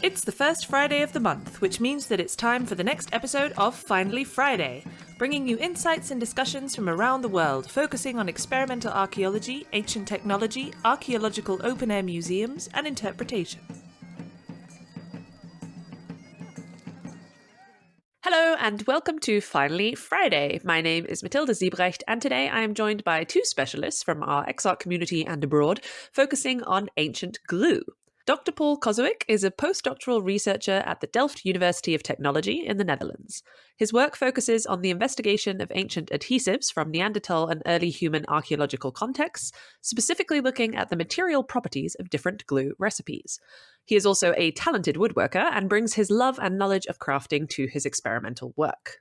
It's the first Friday of the month, which means that it's time for the next episode of Finally Friday, bringing you insights and discussions from around the world, focusing on experimental archaeology, ancient technology, archaeological open-air museums, and interpretation. Hello and welcome to Finally Friday. My name is Matilda Siebrecht, and today I am joined by two specialists from our EXARC community and abroad, focusing on ancient glue. Dr. Paul Kozowyk is a postdoctoral researcher at the Delft University of Technology in the Netherlands. His work focuses on the investigation of ancient adhesives from Neanderthal and early human archaeological contexts, specifically looking at the material properties of different glue recipes. He is also a talented woodworker and brings his love and knowledge of crafting to his experimental work.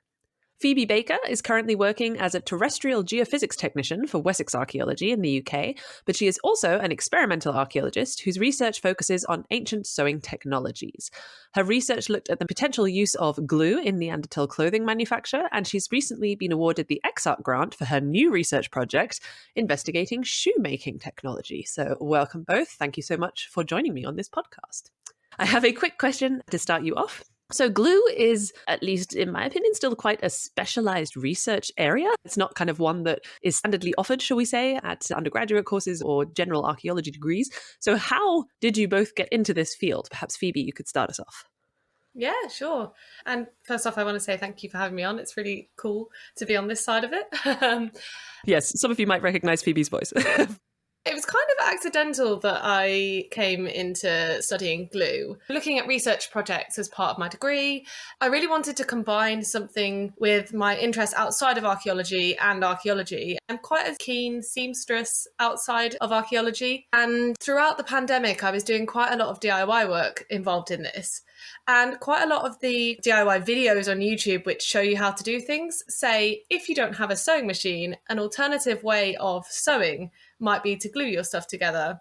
Phoebe Baker is currently working as a Terrestrial Geophysics Technician for Wessex Archaeology in the UK, but she is also an experimental archaeologist whose research focuses on ancient sewing technologies. Her research looked at the potential use of glue in Neanderthal clothing manufacture, and she's recently been awarded the EXARC grant for her new research project investigating shoemaking technology. So welcome both. Thank you so much for joining me on this podcast. I have a quick question to start you off. So glue is, at least in my opinion, still quite a specialized research area. It's not kind of one that is standardly offered, shall we say, at undergraduate courses or general archaeology degrees. So how did you both get into this field? Perhaps Phoebe, you could start us off. Yeah, sure. And first off, I want to say thank you for having me on. It's really cool to be on this side of it. Yes, some of you might recognize Phoebe's voice. It was kind of accidental that I came into studying glue. Looking at research projects as part of my degree, I really wanted to combine something with my interest outside of archaeology and archaeology. I'm quite a keen seamstress outside of archaeology, and throughout the pandemic, I was doing quite a lot of DIY work involved in this. And quite a lot of the DIY videos on YouTube which show you how to do things say, if you don't have a sewing machine, an alternative way of sewing might be to glue your stuff together.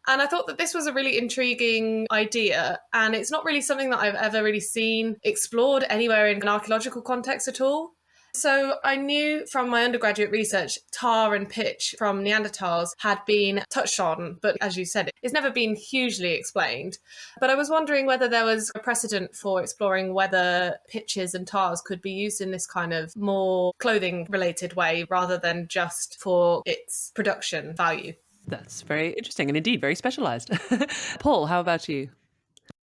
And I thought that this was a really intriguing idea, and it's not really something that I've ever really seen explored anywhere in an archaeological context at all. So I knew from my undergraduate research, tar and pitch from Neanderthals had been touched on, but as you said, it's never been hugely explained. But I was wondering whether there was a precedent for exploring whether pitches and tars could be used in this kind of more clothing-related way rather than just for its production value. That's very interesting and indeed very specialized. Paul, how about you?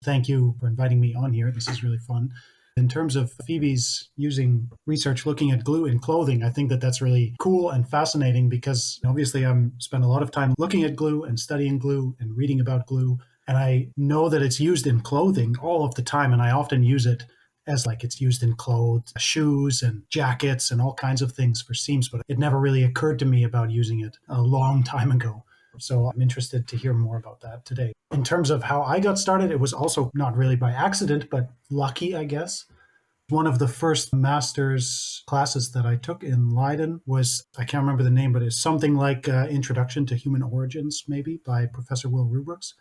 Thank you for inviting me on here. This is really fun. In terms of Phoebe's using research looking at glue in clothing, I think that that's really cool and fascinating because obviously I'm spent a lot of time looking at glue and studying glue and reading about glue. And I know that it's used in clothing all of the time. And I often use it as like it's used in clothes, shoes and jackets and all kinds of things for seams. But it never really occurred to me about using it a long time ago. So I'm interested to hear more about that today. In terms of how I got started, it was also not really by accident, but lucky, I guess. One of the first master's classes that I took in Leiden was, I can't remember the name, but it's something like Introduction to Human Origins, maybe, by Professor Will Rubrooks.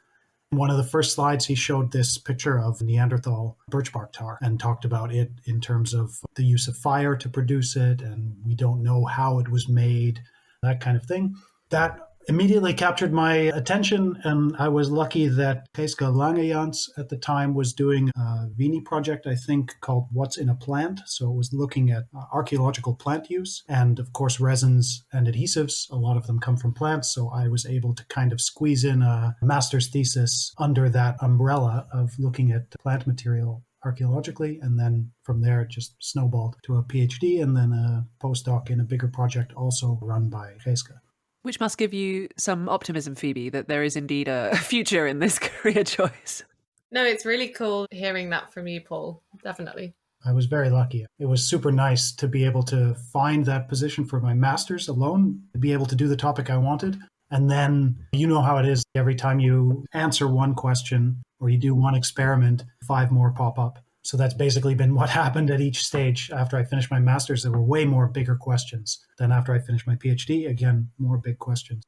One of the first slides, he showed this picture of Neanderthal birch bark tar and talked about it in terms of the use of fire to produce it, and we don't know how it was made, that kind of thing. That immediately captured my attention, and I was lucky that Geeske Langejans at the time was doing a Vini project, I think, called What's in a Plant. So it was looking at archaeological plant use, and of course resins and adhesives. A lot of them come from plants, so I was able to kind of squeeze in a master's thesis under that umbrella of looking at plant material archaeologically, and then from there it just snowballed to a PhD and then a postdoc in a bigger project also run by Geeske. Which must give you some optimism, Phoebe, that there is indeed a future in this career choice. No, it's really cool hearing that from you, Paul. Definitely. I was very lucky. It was super nice to be able to find that position for my master's alone, to be able to do the topic I wanted. And then you know how it is. Every time you answer one question or you do one experiment, 5 more pop up. So that's basically been what happened at each stage. After I finished my master's, there were way more bigger questions than after I finished my PhD. Again, more big questions.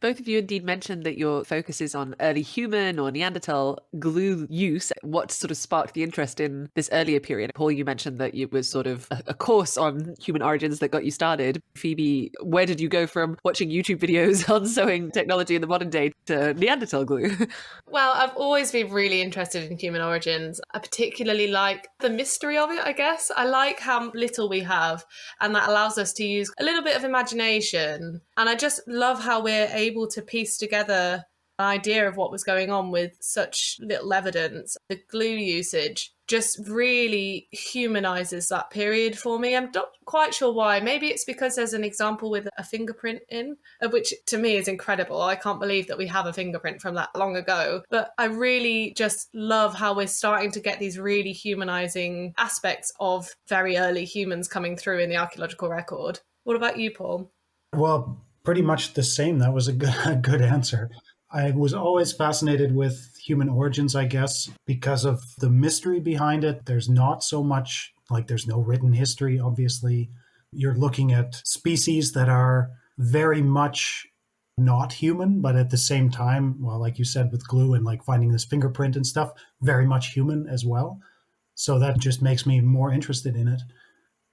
Both of you indeed mentioned that your focus is on early human or Neanderthal glue use. What sort of sparked the interest in this earlier period? Paul, you mentioned that it was sort of a course on human origins that got you started. Phoebe, where did you go from watching YouTube videos on sewing technology in the modern day to Neanderthal glue? Well, I've always been really interested in human origins. I particularly like the mystery of it, I guess. I like how little we have, and that allows us to use a little bit of imagination. And I just love how we're able to piece together an idea of what was going on with such little evidence. The glue usage just really humanizes that period for me. I'm not quite sure why. Maybe it's because there's an example with a fingerprint in, which to me is incredible. I can't believe that we have a fingerprint from that long ago. But I really just love how we're starting to get these really humanizing aspects of very early humans coming through in the archaeological record. What about you, Paul? Well, pretty much the same. That was a good answer. I was always fascinated with human origins, I guess, because of the mystery behind it. There's not so much, like there's no written history, obviously. You're looking at species that are very much not human, but at the same time, well, like you said, with glue and like finding this fingerprint and stuff, very much human as well. So that just makes me more interested in it.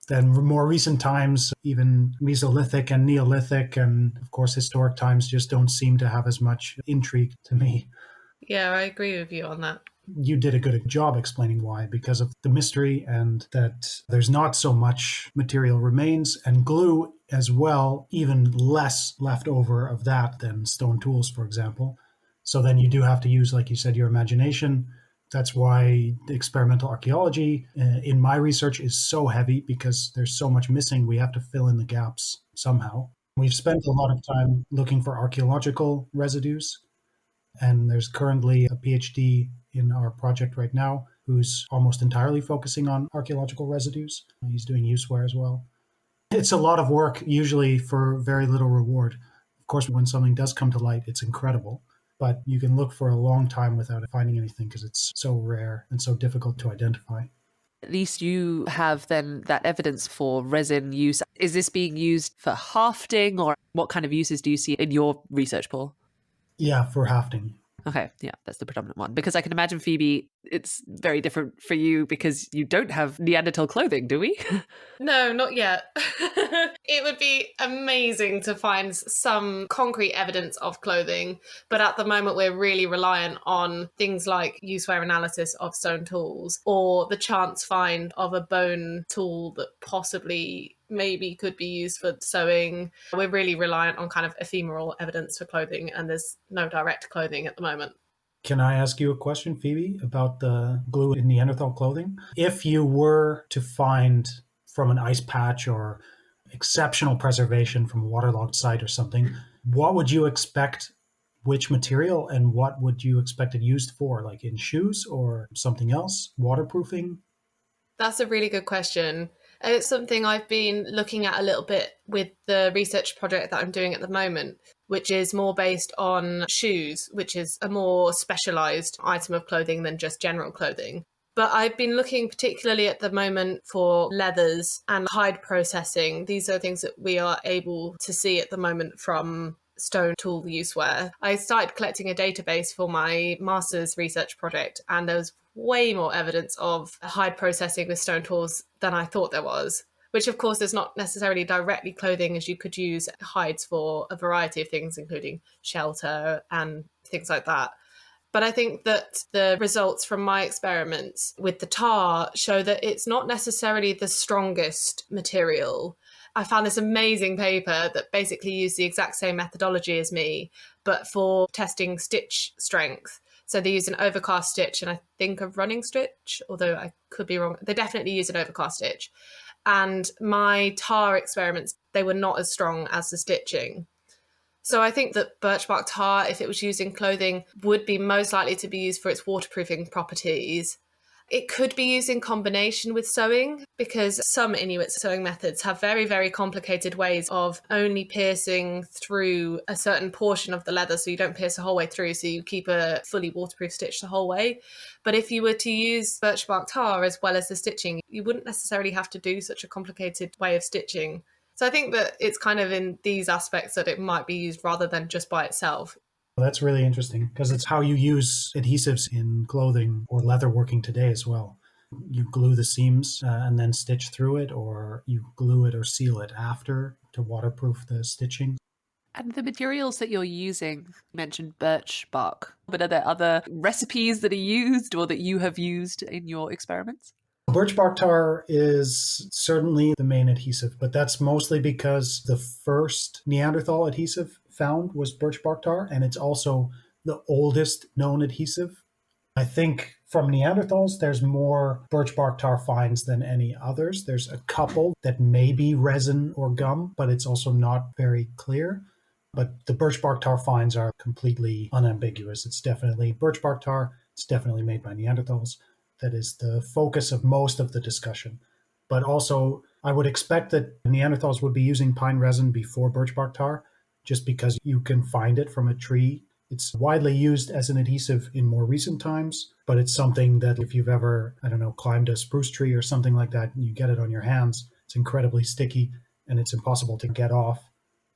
Then more recent times, even Mesolithic and Neolithic, and of course historic times just don't seem to have as much intrigue to me. Yeah, I agree with you on that. You did a good job explaining why, because of the mystery and that there's not so much material remains, and glue as well, even less left over of that than stone tools, for example. So then you do have to use, like you said, your imagination. That's why the experimental archaeology in my research is so heavy, because there's so much missing. We have to fill in the gaps somehow. We've spent a lot of time looking for archaeological residues, and there's currently a PhD in our project right now who's almost entirely focusing on archaeological residues. He's doing useware as well. It's a lot of work, usually for very little reward. Of course, when something does come to light, it's incredible. But you can look for a long time without finding anything because it's so rare and so difficult to identify. At least you have then that evidence for resin use. Is this being used for hafting, or what kind of uses do you see in your research, Paul? Yeah, for hafting. Okay, yeah, that's the predominant one. Because I can imagine, Phoebe, it's very different for you because you don't have Neanderthal clothing, do we? No, not yet. It would be amazing to find some concrete evidence of clothing, but at the moment we're really reliant on things like use-wear analysis of stone tools, or the chance find of a bone tool that possibly maybe could be used for sewing. We're really reliant on kind of ephemeral evidence for clothing, and there's no direct clothing at the moment. Can I ask you a question, Phoebe, about the glue in Neanderthal clothing? If you were to find from an ice patch or exceptional preservation from a waterlogged site or something, what would you expect, which material, and what would you expect it used for? Like in shoes or something else? Waterproofing? That's a really good question. And it's something I've been looking at a little bit with the research project that I'm doing at the moment, which is more based on shoes, which is a more specialized item of clothing than just general clothing. But I've been looking particularly at the moment for leathers and hide processing. These are things that we are able to see at the moment from stone tool useware. I started collecting a database for my master's research project, and there was way more evidence of hide processing with stone tools than I thought there was, which of course is not necessarily directly clothing, as you could use hides for a variety of things, including shelter and things like that. But I think that the results from my experiments with the tar show that it's not necessarily the strongest material. I found this amazing paper that basically used the exact same methodology as me, but for testing stitch strength. So they use an overcast stitch and I think a running stitch, although I could be wrong. They definitely use an overcast stitch. And my tar experiments, they were not as strong as the stitching. So I think that birch bark tar, if it was used in clothing, would be most likely to be used for its waterproofing properties. It could be used in combination with sewing, because some Inuit sewing methods have very, very complicated ways of only piercing through a certain portion of the leather, so you don't pierce the whole way through, so you keep a fully waterproof stitch the whole way. But if you were to use birch bark tar as well as the stitching, you wouldn't necessarily have to do such a complicated way of stitching. So I think that it's kind of in these aspects that it might be used rather than just by itself. Well, that's really interesting because it's how you use adhesives in clothing or leatherworking today as well. You glue the seams and then stitch through it, or you glue it or seal it after to waterproof the stitching. And the materials that you're using, you mentioned birch bark, but are there other recipes that are used or that you have used in your experiments? Birch bark tar is certainly the main adhesive, but that's mostly because the first Neanderthal adhesive found was birch bark tar, and it's also the oldest known adhesive. I think from Neanderthals, there's more birch bark tar finds than any others. There's a couple that may be resin or gum, but it's also not very clear. But the birch bark tar finds are completely unambiguous. It's definitely birch bark tar. It's definitely made by Neanderthals. That is the focus of most of the discussion. But also, I would expect that Neanderthals would be using pine resin before birch bark tar, just because you can find it from a tree. It's widely used as an adhesive in more recent times, but it's something that if you've ever, climbed a spruce tree or something like that, and you get it on your hands, it's incredibly sticky and it's impossible to get off.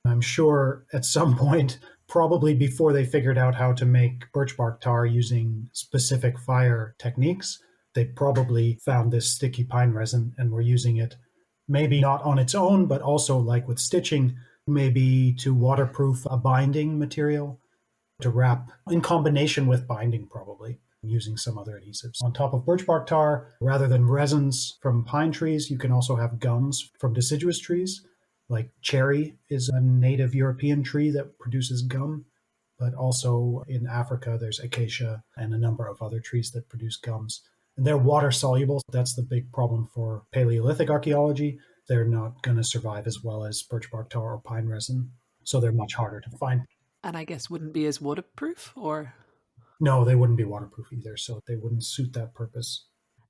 I'm sure at some point, probably before they figured out how to make birch bark tar using specific fire techniques, they probably found this sticky pine resin and were using it maybe not on its own, but also like with stitching, maybe to waterproof a binding material, to wrap in combination with binding, probably using some other adhesives. On top of birch bark tar, rather than resins from pine trees, you can also have gums from deciduous trees. Like cherry is a native European tree that produces gum, but also in Africa, there's acacia and a number of other trees that produce gums. And they're water soluble. That's the big problem for Paleolithic archaeology. They're not going to survive as well as birch bark tar or pine resin. So they're much harder to find. And I guess wouldn't be as waterproof, or? No, they wouldn't be waterproof either. So they wouldn't suit that purpose.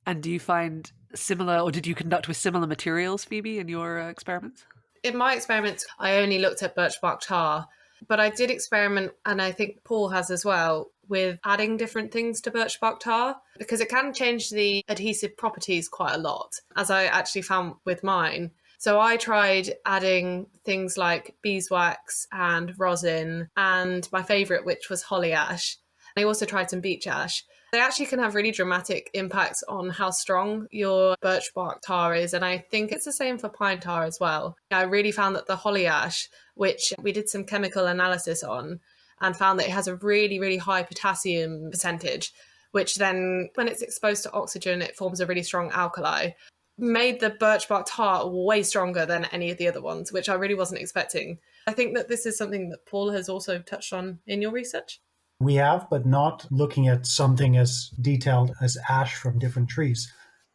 And do you find similar, or did you conduct with similar materials, Phoebe, in your experiments? In my experiments, I only looked at birch bark tar, but I did experiment, and I think Paul has as well, with adding different things to birch bark tar, because it can change the adhesive properties quite a lot, as I actually found with mine. So I tried adding things like beeswax and rosin, and my favourite, which was holly ash. I also tried some beech ash. They actually can have really dramatic impacts on how strong your birch bark tar is. And I think it's the same for pine tar as well. I really found that the holly ash, which we did some chemical analysis on, and found that it has a really, really high potassium percentage, which then when it's exposed to oxygen, it forms a really strong alkali, made the birch bark tar way stronger than any of the other ones, which I really wasn't expecting. I think that this is something that Paul has also touched on in your research. We have, but not looking at something as detailed as ash from different trees.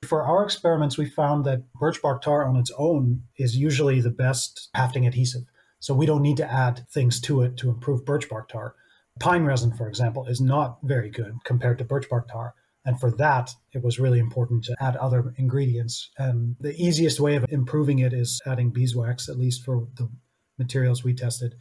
For our experiments, we found that birch bark tar on its own is usually the best hafting adhesive. So we don't need to add things to it to improve birch bark tar. Pine resin, for example, is not very good compared to birch bark tar. And for that, it was really important to add other ingredients. And the easiest way of improving it is adding beeswax, at least for the materials we tested.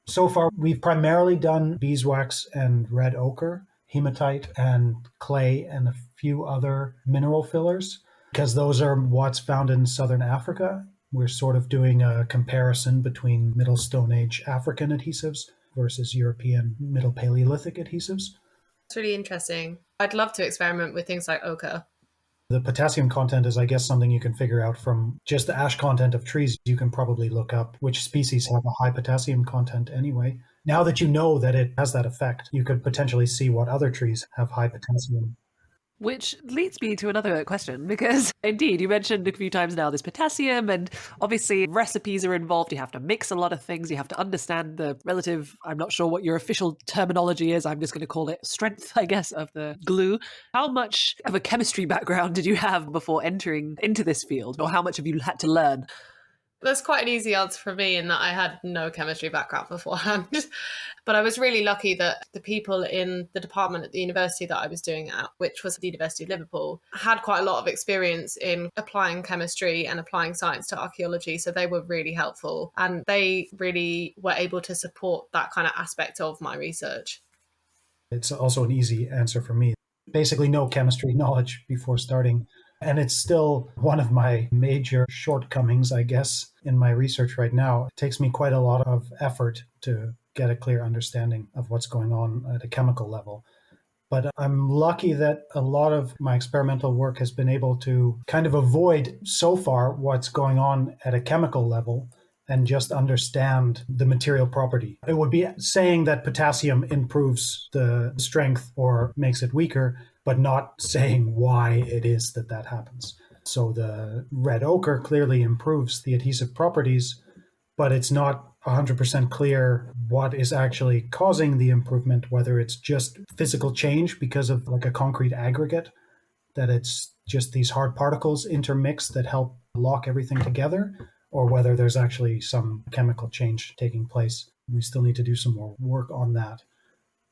So far, we've primarily done beeswax and red ochre, hematite and clay, and a few other mineral fillers, because those are what's found in southern Africa. We're sort of doing a comparison between Middle Stone Age African adhesives versus European Middle Paleolithic adhesives. It's really interesting. I'd love to experiment with things like ochre. The potassium content is, I guess, something you can figure out from just the ash content of trees. You can probably look up which species have a high potassium content anyway. Now that you know that it has that effect, you could potentially see what other trees have high potassium. Which leads me to another question, because indeed, you mentioned a few times now this potassium, and obviously recipes are involved. You have to mix a lot of things. You have to understand the relative, I'm not sure what your official terminology is. I'm just going to call it strength, I guess, of the glue. How much of a chemistry background did you have before entering into this field, or how much have you had to learn? That's quite an easy answer for me in that I had no chemistry background beforehand. But I was really lucky that the people in the department at the university that I was doing at, which was the University of Liverpool, had quite a lot of experience in applying chemistry and applying science to archaeology. So they were really helpful, and they really were able to support that kind of aspect of my research. It's also an easy answer for me. Basically, no chemistry knowledge before starting. And it's still one of my major shortcomings, I guess, in my research right now. It takes me quite a lot of effort to get a clear understanding of what's going on at a chemical level. But I'm lucky that a lot of my experimental work has been able to kind of avoid so far what's going on at a chemical level and just understand the material property. It would be saying that potassium improves the strength or makes it weaker, but not saying why it is that that happens. So the red ochre clearly improves the adhesive properties, but it's not 100% clear what is actually causing the improvement, whether it's just physical change because of like a concrete aggregate, that it's just these hard particles intermixed that help lock everything together, or whether there's actually some chemical change taking place. We still need to do some more work on that.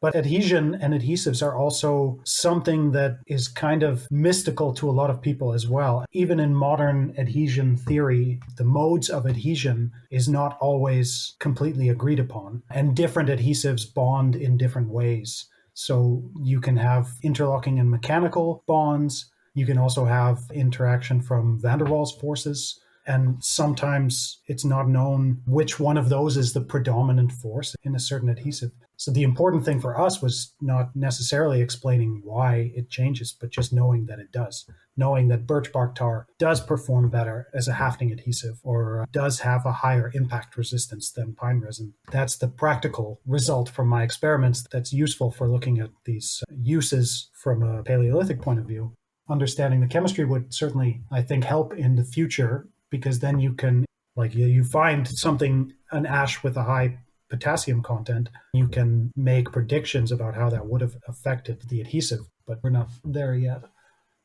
But adhesion and adhesives are also something that is kind of mystical to a lot of people as well. Even in modern adhesion theory, the modes of adhesion is not always completely agreed upon, and different adhesives bond in different ways. So you can have interlocking and mechanical bonds. You can also have interaction from van der Waals forces. And sometimes it's not known which one of those is the predominant force in a certain adhesive. So the important thing for us was not necessarily explaining why it changes, but just knowing that it does. Knowing that birch bark tar does perform better as a hafting adhesive or does have a higher impact resistance than pine resin. That's the practical result from my experiments that's useful for looking at these uses from a Paleolithic point of view. Understanding the chemistry would certainly, I think, help in the future, because then you can, like, you find something, an ash with a high potassium content, you can make predictions about how that would have affected the adhesive, but we're not there yet.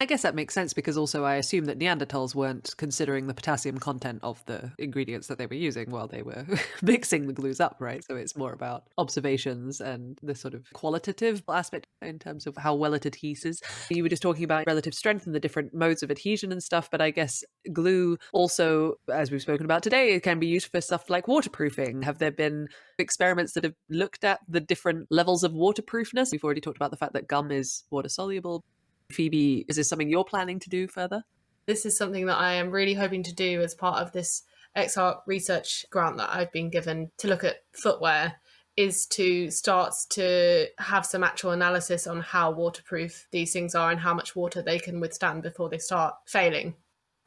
I guess that makes sense, because also I assume that Neanderthals weren't considering the potassium content of the ingredients that they were using while they were mixing the glues up, right? So it's more about observations and the sort of qualitative aspect in terms of how well it adheses. You were just talking about relative strength and the different modes of adhesion and stuff, but I guess glue also, as we've spoken about today, it can be used for stuff like waterproofing. Have there been experiments that have looked at the different levels of waterproofness? We've already talked about the fact that gum is water soluble. Phoebe, is this something you're planning to do further? This is something that I am really hoping to do as part of this EXARC research grant that I've been given to look at footwear, is to start to have some actual analysis on how waterproof these things are and how much water they can withstand before they start failing.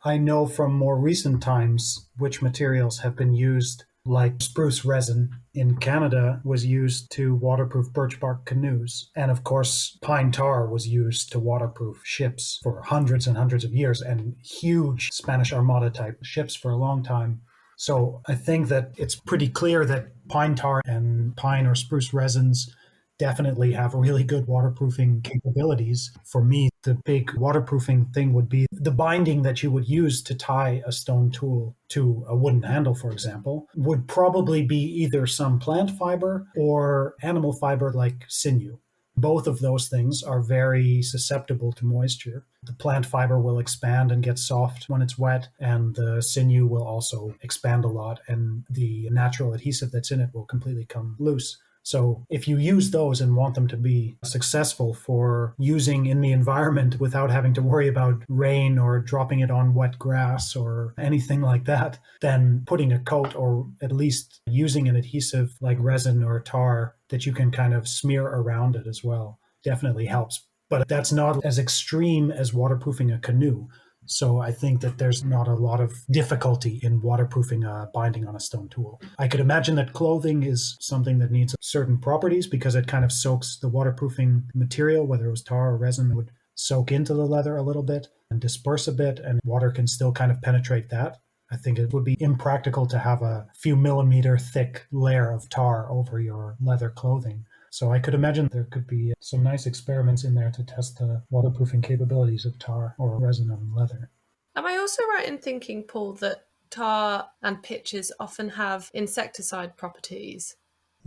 I know from more recent times which materials have been used, like spruce resin in Canada was used to waterproof birch bark canoes. And of course, pine tar was used to waterproof ships for hundreds and hundreds of years, and huge Spanish Armada type ships for a long time. So I think that it's pretty clear that pine tar and pine or spruce resins definitely have really good waterproofing capabilities. For me, the big waterproofing thing would be the binding that you would use to tie a stone tool to a wooden handle, for example, would probably be either some plant fiber or animal fiber like sinew. Both of those things are very susceptible to moisture. The plant fiber will expand and get soft when it's wet, and the sinew will also expand a lot, and the natural adhesive that's in it will completely come loose. So if you use those and want them to be successful for using in the environment without having to worry about rain or dropping it on wet grass or anything like that, then putting a coat or at least using an adhesive like resin or tar that you can kind of smear around it as well definitely helps. But that's not as extreme as waterproofing a canoe. So I think that there's not a lot of difficulty in waterproofing a binding on a stone tool. I could imagine that clothing is something that needs certain properties because it kind of soaks the waterproofing material, whether it was tar or resin, would soak into the leather a little bit and disperse a bit, and water can still kind of penetrate that. I think it would be impractical to have a few millimeter thick layer of tar over your leather clothing. So I could imagine there could be some nice experiments in there to test the waterproofing capabilities of tar or resin on leather. Am I also right in thinking, Paul, that tar and pitches often have insecticide properties?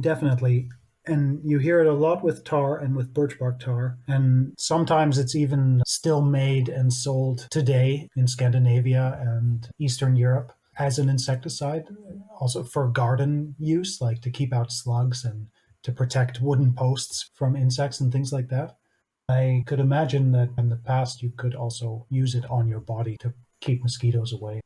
Definitely. And you hear it a lot with tar and with birch bark tar. And sometimes it's even still made and sold today in Scandinavia and Eastern Europe as an insecticide, also for garden use, like to keep out slugs and to protect wooden posts from insects and things like that. I could imagine that in the past you could also use it on your body to keep mosquitoes away.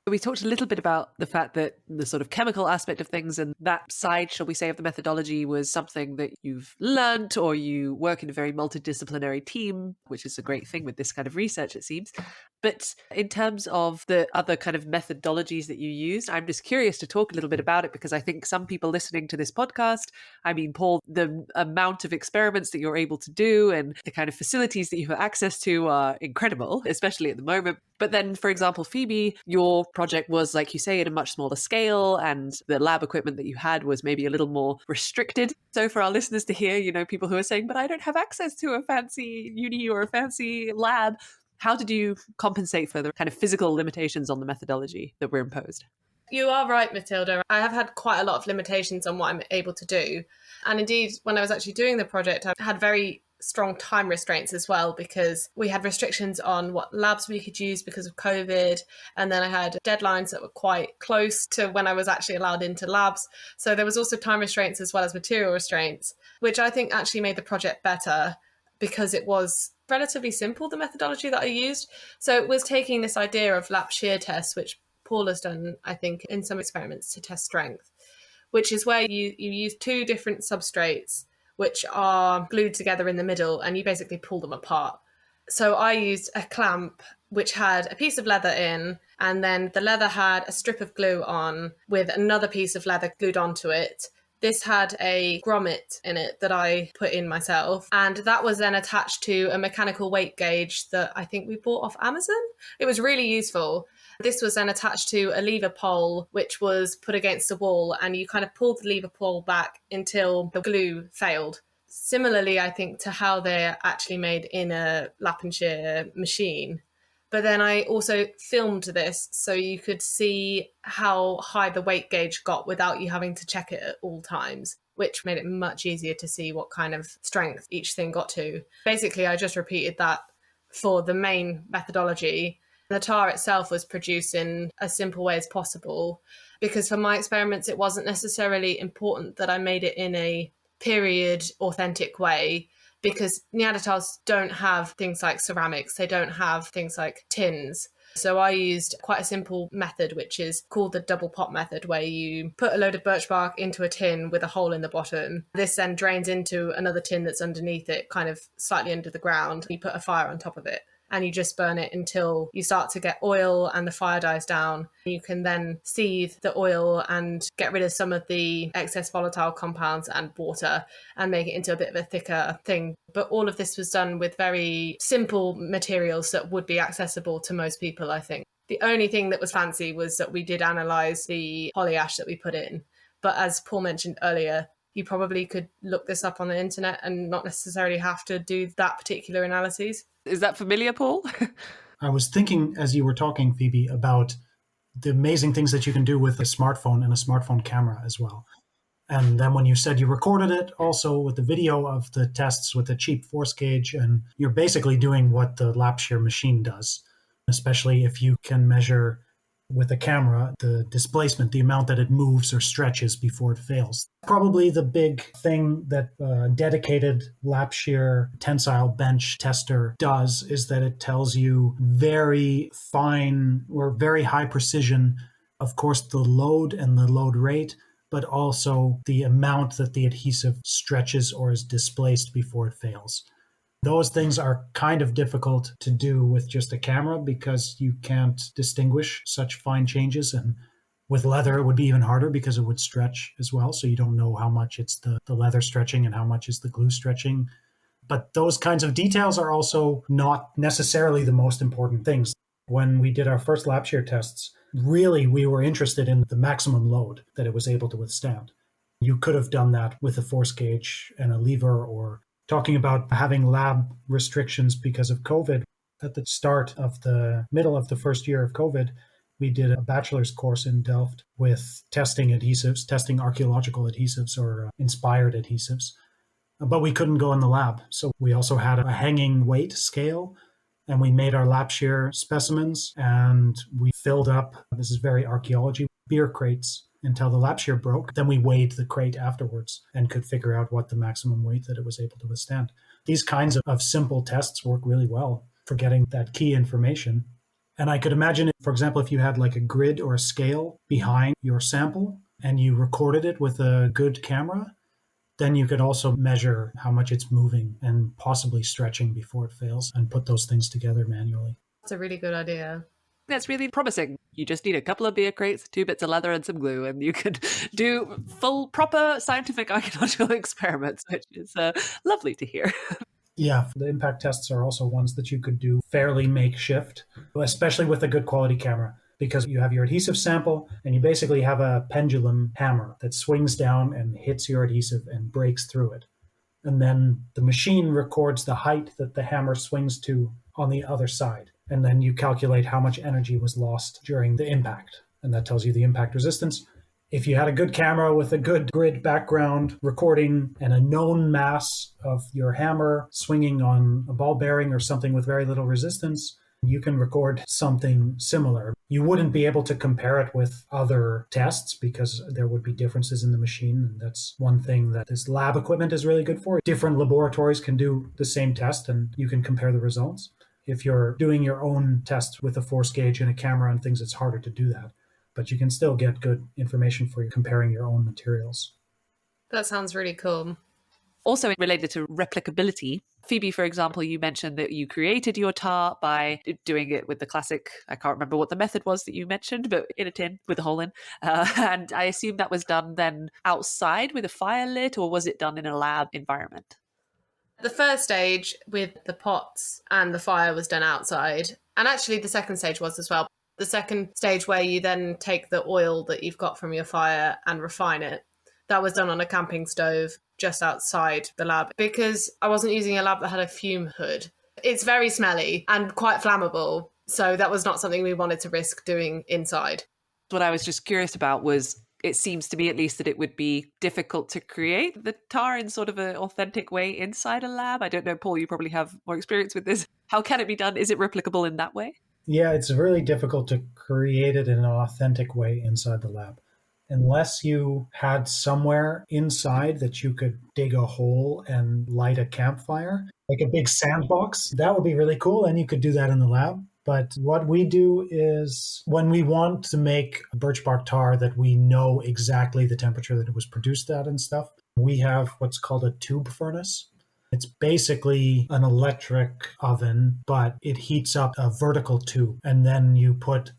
We talked a little bit about the fact that the sort of chemical aspect of things and that side, shall we say, of the methodology was something that you've learnt, or you work in a very multidisciplinary team, which is a great thing with this kind of research, it seems. But in terms of the other kind of methodologies that you used, I'm just curious to talk a little bit about it, because I think some people listening to this podcast, I mean, Paul, the amount of experiments that you're able to do and the kind of facilities that you have access to are incredible, especially at the moment. But then, for example, Phoebe, your project was, like you say, at a much smaller scale, and the lab equipment that you had was maybe a little more restricted. So for our listeners to hear, people who are saying, but I don't have access to a fancy uni or a fancy lab, how did you compensate for the kind of physical limitations on the methodology that were imposed? You are right, Matilda. I have had quite a lot of limitations on what I'm able to do. And indeed, when I was actually doing the project, I had very strong time restraints as well, because we had restrictions on what labs we could use because of COVID. And then I had deadlines that were quite close to when I was actually allowed into labs. So there was also time restraints as well as material restraints, which I think actually made the project better because it was relatively simple, the methodology that I used. So it was taking this idea of lap shear tests, which Paul has done, I think, in some experiments to test strength, which is where you use two different substrates which are glued together in the middle, and you basically pull them apart. So I used a clamp which had a piece of leather in, and then the leather had a strip of glue on with another piece of leather glued onto it. This had a grommet in it that I put in myself, and that was then attached to a mechanical weight gauge that I think we bought off Amazon. It was really useful. This was then attached to a lever pole, which was put against the wall, and you kind of pulled the lever pole back until the glue failed. Similarly, I think, to how they're actually made in a lap and shear machine. But then I also filmed this so you could see how high the weight gauge got without you having to check it at all times, which made it much easier to see what kind of strength each thing got to. Basically, I just repeated that for the main methodology. The tar itself was produced in as simple way as possible, because for my experiments, it wasn't necessarily important that I made it in a period authentic way, because Neanderthals don't have things like ceramics, they don't have things like tins. So I used quite a simple method, which is called the double pot method, where you put a load of birch bark into a tin with a hole in the bottom. This then drains into another tin that's underneath it, kind of slightly under the ground. You put a fire on top of it, and you just burn it until you start to get oil and the fire dies down. You can then seethe the oil and get rid of some of the excess volatile compounds and water and make it into a bit of a thicker thing. But all of this was done with very simple materials that would be accessible to most people, I think. The only thing that was fancy was that we did analyse the polyash that we put in. But as Paul mentioned earlier, you probably could look this up on the internet and not necessarily have to do that particular analyses. Is that familiar, Paul? I was thinking, as you were talking, Phoebe, about the amazing things that you can do with a smartphone and a smartphone camera as well. And then when you said you recorded it also with the video of the tests with the cheap force gauge, and you're basically doing what the lap shear machine does, especially if you can measure with a camera the displacement, the amount that it moves or stretches before it fails. Probably the big thing that a dedicated lap shear tensile bench tester does is that it tells you very fine or very high precision, of course, the load and the load rate, but also the amount that the adhesive stretches or is displaced before it fails. Those things are kind of difficult to do with just a camera because you can't distinguish such fine changes. And with leather, it would be even harder because it would stretch as well. So you don't know how much it's the leather stretching and how much is the glue stretching. But those kinds of details are also not necessarily the most important things. When we did our first lap shear tests, really we were interested in the maximum load that it was able to withstand. You could have done that with a force gauge and a lever, or talking about having lab restrictions because of COVID. At the start of the middle of the first year of COVID, we did a bachelor's course in Delft with testing adhesives, testing archaeological adhesives or inspired adhesives. But we couldn't go in the lab. So we also had a hanging weight scale, and we made our lap shear specimens, and we filled up, this is very archaeology, beer crates until the lap shear broke. Then we weighed the crate afterwards and could figure out what the maximum weight that it was able to withstand. These kinds of simple tests work really well for getting that key information. And I could imagine, for example, if you had like a grid or a scale behind your sample and you recorded it with a good camera, then you could also measure how much it's moving and possibly stretching before it fails and put those things together manually. That's a really good idea. That's really promising. You just need a couple of beer crates, 2 bits of leather and some glue, and you could do full, proper scientific archaeological experiments, which is lovely to hear. Yeah, the impact tests are also ones that you could do fairly makeshift, especially with a good quality camera, because you have your adhesive sample and you basically have a pendulum hammer that swings down and hits your adhesive and breaks through it. And then the machine records the height that the hammer swings to on the other side. And then you calculate how much energy was lost during the impact. And that tells you the impact resistance. If you had a good camera with a good grid background recording and a known mass of your hammer swinging on a ball bearing or something with very little resistance, you can record something similar. You wouldn't be able to compare it with other tests because there would be differences in the machine. And that's one thing that this lab equipment is really good for. Different laboratories can do the same test and you can compare the results. If you're doing your own test with a force gauge and a camera and things, it's harder to do that. But you can still get good information for comparing your own materials. That sounds really cool. Also related to replicability, Phoebe, for example, you mentioned that you created your tar by doing it with the classic, I can't remember what the method was that you mentioned, but in a tin with a hole in. And I assume that was done then outside with a fire lit, or was it done in a lab environment? The first stage with the pots and the fire was done outside. And actually the second stage was as well. The second stage where you then take the oil that you've got from your fire and refine it, that was done on a camping stove just outside the lab because I wasn't using a lab that had a fume hood. It's very smelly and quite flammable. So that was not something we wanted to risk doing inside. What I was just curious about was, it seems to me at least that it would be difficult to create the tar in sort of an authentic way inside a lab. I don't know, Paul, you probably have more experience with this. How can it be done? Is it replicable in that way? Yeah, it's really difficult to create it in an authentic way inside the lab. Unless you had somewhere inside that you could dig a hole and light a campfire, like a big sandbox, that would be really cool. And you could do that in the lab. But what we do is when we want to make birch bark tar that we know exactly the temperature that it was produced at and stuff, we have what's called a tube furnace. It's basically an electric oven, but it heats up a vertical tube. And then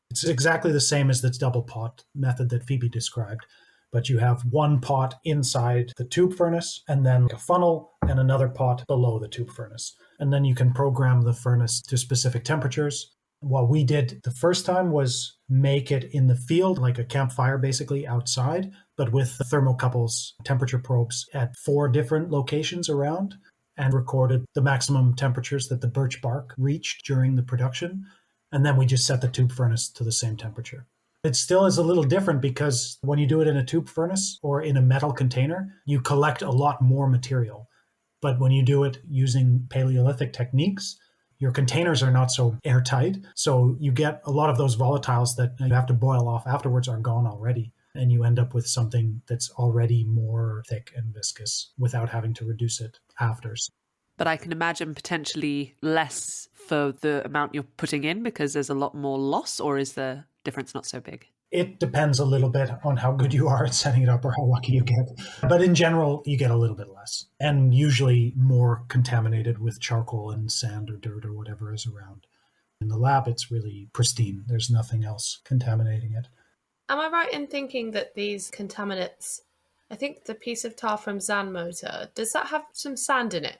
it's exactly the same as the double pot method that Phoebe described. But you have one pot inside the tube furnace and then a funnel and another pot below the tube furnace. And then you can program the furnace to specific temperatures. What we did the first time was make it in the field, like a campfire basically outside, but with the thermocouples temperature probes at 4 different locations around, and recorded the maximum temperatures that the birch bark reached during the production. And then we just set the tube furnace to the same temperature. It still is a little different because when you do it in a tube furnace or in a metal container, you collect a lot more material. But when you do it using Paleolithic techniques, your containers are not so airtight. So you get a lot of those volatiles that you have to boil off afterwards are gone already. And you end up with something that's already more thick and viscous without having to reduce it after. But I can imagine potentially less for the amount you're putting in because there's a lot more loss, or is the difference not so big? It depends a little bit on how good you are at setting it up or how lucky you get. But in general, you get a little bit less and usually more contaminated with charcoal and sand or dirt or whatever is around. In the lab, it's really pristine. There's nothing else contaminating it. Am I right in thinking that these contaminants, I think the piece of tar from Zanmotor, does that have some sand in it?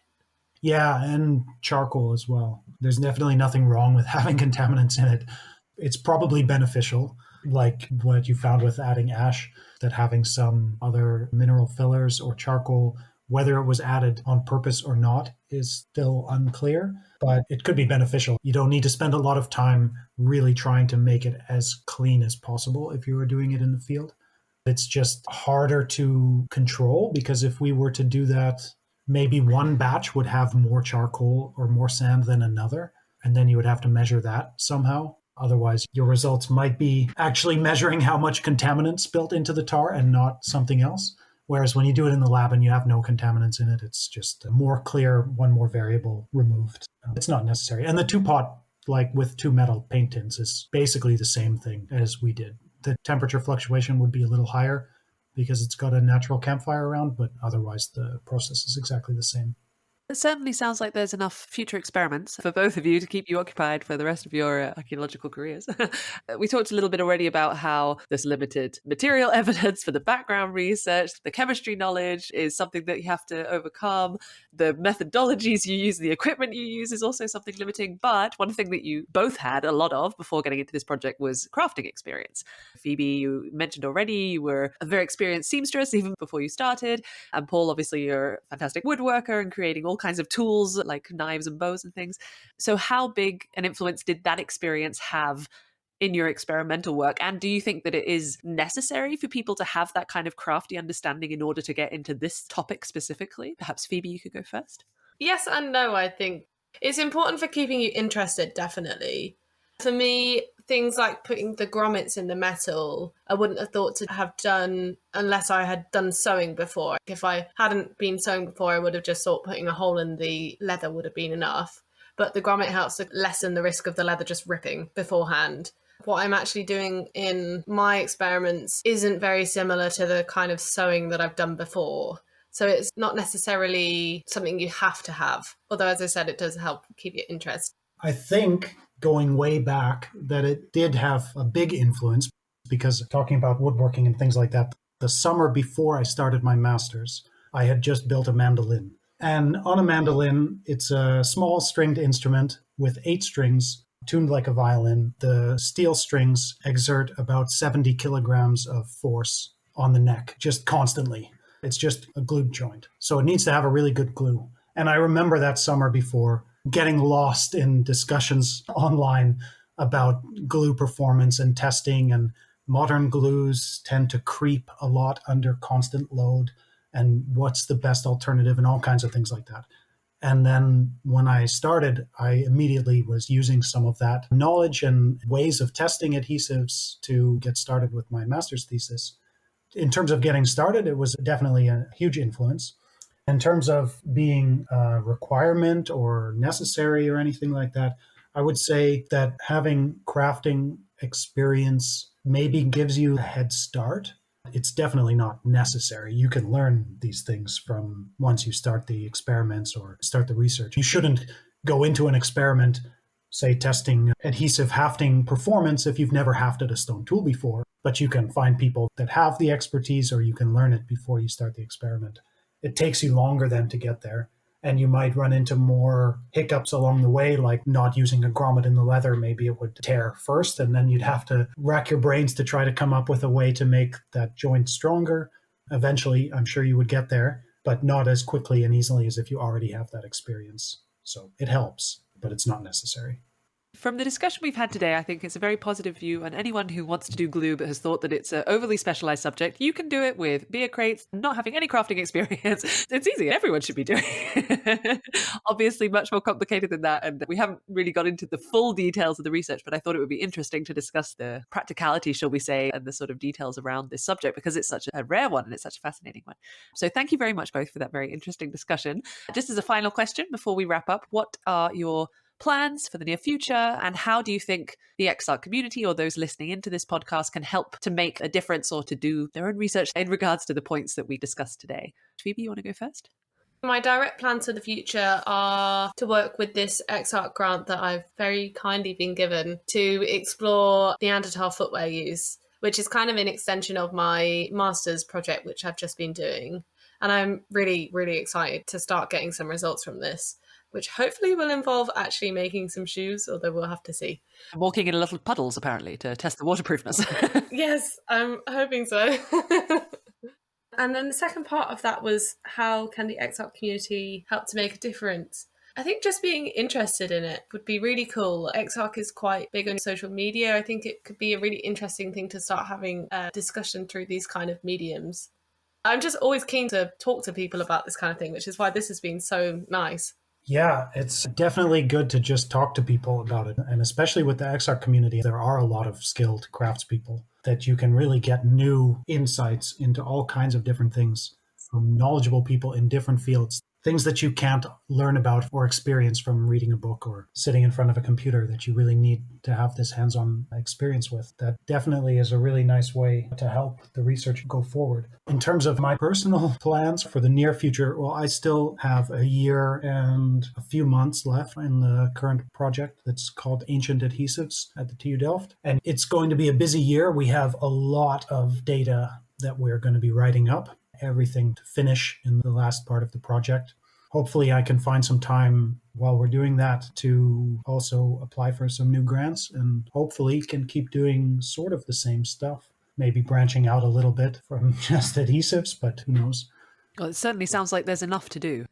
Yeah, and charcoal as well. There's definitely nothing wrong with having contaminants in it. It's probably beneficial, like what you found with adding ash, that having some other mineral fillers or charcoal, whether it was added on purpose or not, is still unclear, but it could be beneficial. You don't need to spend a lot of time really trying to make it as clean as possible if you were doing it in the field. It's just harder to control because if we were to do that, maybe one batch would have more charcoal or more sand than another, and then you would have to measure that somehow. Otherwise, your results might be actually measuring how much contaminants built into the tar and not something else. Whereas when you do it in the lab and you have no contaminants in it, it's just more clear, one more variable removed. It's not necessary. And the two-pot, like with two metal paint tins, is basically the same thing as we did. The temperature fluctuation would be a little higher because it's got a natural campfire around, but otherwise the process is exactly the same. It certainly sounds like there's enough future experiments for both of you to keep you occupied for the rest of your archaeological careers. We talked a little bit already about how there's limited material evidence for the background research. The chemistry knowledge is something that you have to overcome. The methodologies you use, the equipment you use is also something limiting. But one thing that you both had a lot of before getting into this project was crafting experience. Phoebe, you mentioned already you were a very experienced seamstress even before you started. And Paul, obviously, you're a fantastic woodworker and creating all kinds of tools like knives and bows and things. So how big an influence did that experience have in your experimental work? And do you think that it is necessary for people to have that kind of crafty understanding in order to get into this topic specifically? Perhaps Phoebe, you could go first. Yes and no, I think. It's important for keeping you interested, definitely. For me, things like putting the grommets in the metal, I wouldn't have thought to have done unless I had done sewing before. If I hadn't been sewing before, I would have just thought putting a hole in the leather would have been enough. But the grommet helps to lessen the risk of the leather just ripping beforehand. What I'm actually doing in my experiments isn't very similar to the kind of sewing that I've done before. So it's not necessarily something you have to have. Although, as I said, it does help keep your interest. I think going way back that it did have a big influence because talking about woodworking and things like that, the summer before I started my master's, I had just built a mandolin. And on a mandolin, it's a small stringed instrument with 8 strings tuned like a violin. The steel strings exert about 70 kilograms of force on the neck, just constantly. It's just a glued joint. So it needs to have a really good glue. And I remember that summer before getting lost in discussions online about glue performance and testing, and modern glues tend to creep a lot under constant load, and what's the best alternative and all kinds of things like that. And then when I started, I immediately was using some of that knowledge and ways of testing adhesives to get started with my master's thesis. In terms of getting started, it was definitely a huge influence. In terms of being a requirement or necessary or anything like that, I would say that having crafting experience maybe gives you a head start. It's definitely not necessary. You can learn these things from once you start the experiments or start the research. You shouldn't go into an experiment, say, testing adhesive hafting performance if you've never hafted a stone tool before, but you can find people that have the expertise, or you can learn it before you start the experiment. It takes you longer then to get there, and you might run into more hiccups along the way, like not using a grommet in the leather. Maybe it would tear first, and then you'd have to rack your brains to try to come up with a way to make that joint stronger. Eventually, I'm sure you would get there, but not as quickly and easily as if you already have that experience. So it helps, but it's not necessary. From the discussion we've had today, I think it's a very positive view, and anyone who wants to do glue but has thought that it's an overly specialized subject, you can do it with beer crates, not having any crafting experience. It's easy. Everyone should be doing it. Obviously, much more complicated than that, and we haven't really got into the full details of the research, but I thought it would be interesting to discuss the practicality, shall we say, and the sort of details around this subject, because it's such a rare one and it's such a fascinating one. So thank you very much both for that very interesting discussion. Just as a final question before we wrap up, what are your plans for the near future, and how do you think the EXARC community or those listening into this podcast can help to make a difference or to do their own research in regards to the points that we discussed today? Phoebe, you want to go first? My direct plans for the future are to work with this EXARC grant that I've very kindly been given to explore Neanderthal footwear use, which is kind of an extension of my master's project, which I've just been doing. And I'm really, really excited to start getting some results from this, which hopefully will involve actually making some shoes, although we'll have to see. Walking in little puddles, apparently, to test the waterproofness. Yes, I'm hoping so. And then the second part of that was, how can the EXARC community help to make a difference? I think just being interested in it would be really cool. EXARC is quite big on social media. I think it could be a really interesting thing to start having a discussion through these kind of mediums. I'm just always keen to talk to people about this kind of thing, which is why this has been so nice. Yeah, it's definitely good to just talk to people about it. And especially with the EXARC community, there are a lot of skilled craftspeople that you can really get new insights into all kinds of different things from knowledgeable people in different fields. Things that you can't learn about or experience from reading a book or sitting in front of a computer that you really need to have this hands-on experience with. That definitely is a really nice way to help the research go forward. In terms of my personal plans for the near future, well, I still have a year and a few months left in the current project that's called Ancient Adhesives at the TU Delft. And it's going to be a busy year. We have a lot of data that we're going to be writing up, everything to finish in the last part of the project. Hopefully I can find some time while we're doing that to also apply for some new grants and hopefully can keep doing sort of the same stuff, maybe branching out a little bit from just adhesives, but who knows. Well, it certainly sounds like there's enough to do.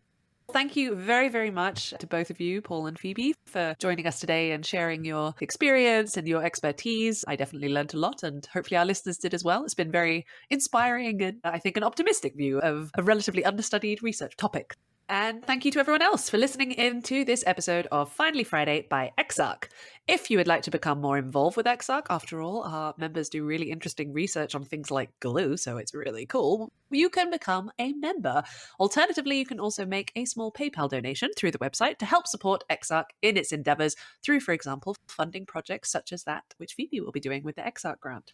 Thank you very, very much to both of you, Paul and Phoebe, for joining us today and sharing your experience and your expertise. I definitely learned a lot, and hopefully our listeners did as well. It's been very inspiring and I think an optimistic view of a relatively understudied research topic. And thank you to everyone else for listening in to this episode of Finally Friday by EXARC. If you would like to become more involved with EXARC, after all, our members do really interesting research on things like glue, so it's really cool, you can become a member. Alternatively, you can also make a small PayPal donation through the website to help support EXARC in its endeavours through, for example, funding projects such as that which Phoebe will be doing with the EXARC grant.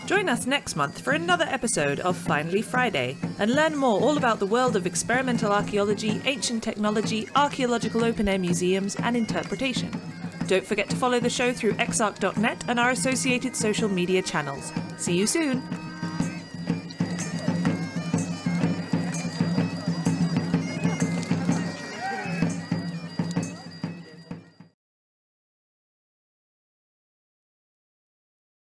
Join us next month for another episode of Finally Friday and learn more all about the world of experimental archaeology, ancient technology, archaeological open-air museums and interpretation. Don't forget to follow the show through exarc.net and our associated social media channels. See you soon!